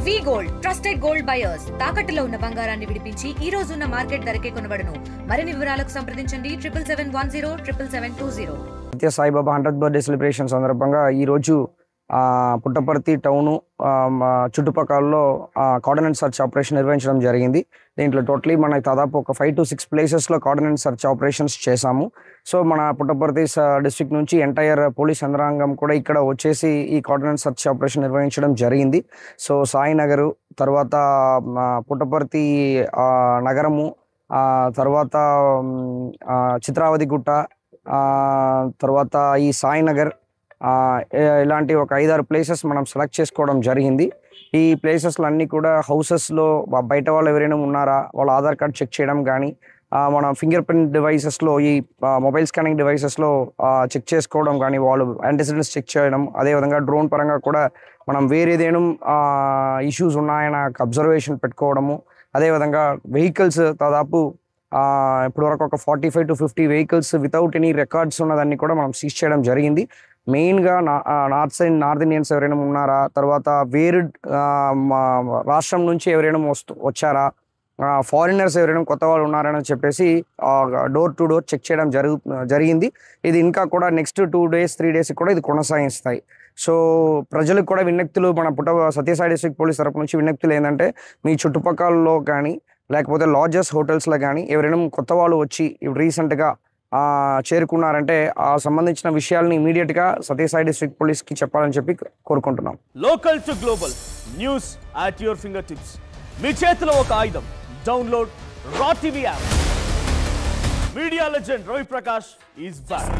వి gold trusted gold buyers తాకట్టులో ఉన్న బంగారాన్ని విడిపించి ఈ రోజు ఉన్న మార్కెట్ ధరకే కొనబడును. మరిన్ని వివరాలకు సంప్రదించండి 77107720. సత్య సాయిబాబా 100th బర్త్డే సెలబ్రేషన్ సందర్భంగా ఈ రోజు పుట్టపర్తి టౌన్ చుట్టుపక్కలలో కార్డినెన్స్ సర్చ్ ఆపరేషన్ నిర్వహించడం జరిగింది. దీంట్లో టోటలీ మనకి దాదాపు ఒక 5 to 6 ప్లేసెస్లో కార్డినెన్స్ సర్చ్ ఆపరేషన్స్ చేశాము. సో మన పుట్టపర్తి డిస్ట్రిక్ట్ నుంచి ఎంటైర్ పోలీస్ యంత్రాంగం కూడా ఇక్కడ వచ్చేసి ఈ కార్డినెన్స్ సర్చ్ ఆపరేషన్ నిర్వహించడం జరిగింది. సో సాయినగరు, తర్వాత పుట్టపర్తి నగరము, తర్వాత చిత్రావతి గుట్ట, తర్వాత ఈ సాయినగర్, ఇలాంటి ఒక 5-6 ప్లేసెస్ మనం సెలెక్ట్ చేసుకోవడం జరిగింది. ఈ ప్లేసెస్లో అన్నీ కూడా హౌసెస్లో బయట వాళ్ళు ఎవరైనా ఉన్నారా వాళ్ళ ఆధార్ కార్డ్ చెక్ చేయడం కానీ, మన ఫింగర్ ప్రింట్ డివైసెస్లో ఈ మొబైల్ స్కానింగ్ డివైసెస్లో చెక్ చేసుకోవడం కానీ, వాళ్ళు యాంటిసిడెంట్స్ చెక్ చేయడం, అదేవిధంగా డ్రోన్ పరంగా కూడా మనం వేరేదేనా ఇష్యూస్ ఉన్నాయని అబ్జర్వేషన్ పెట్టుకోవడము, అదేవిధంగా వెహికల్స్ దాదాపు ఇప్పటివరకు ఒక 45 to 50 vehicles without any records ఉన్నదాన్ని కూడా మనం సీజ్ చేయడం జరిగింది. మెయిన్గా నార్త్ ఇండియన్స్ ఎవరైనా ఉన్నారా, తర్వాత వేరే రాష్ట్రం నుంచి ఎవరైనా వచ్చారా, ఫారినర్స్ ఎవరైనా కొత్త వాళ్ళు ఉన్నారని చెప్పేసి డోర్ టు డోర్ చెక్ చేయడం జరిగింది. ఇది ఇంకా కూడా నెక్స్ట్ 2 days 3 days కూడా ఇది కొనసాగిస్తాయి. సో ప్రజలకు కూడా విజ్ఞప్తులు, మన సత్యసాయి డిస్ట్రిక్ట్ పోలీస్ తరపు నుంచి విజ్ఞప్తులు ఏంటంటే, మీ చుట్టుపక్కలలో కానీ లేకపోతే లాడ్జెస్ హోటల్స్లో కానీ ఎవరైనా కొత్త వాళ్ళు వచ్చి రీసెంట్గా చేరుకున్నారంటే ఆ సంబంధించిన విషయాలను ఇమీడియట్గా సత్యసాయి డిస్ట్రిక్ట్ పోలీస్కి చెప్పాలని చెప్పి కోరుకుంటున్నాం. Local to global news at your fingertips. మీ చేతిలో ఒక ఆయుధం. Download Raw TV app. Media legend Ravi Prakash is back.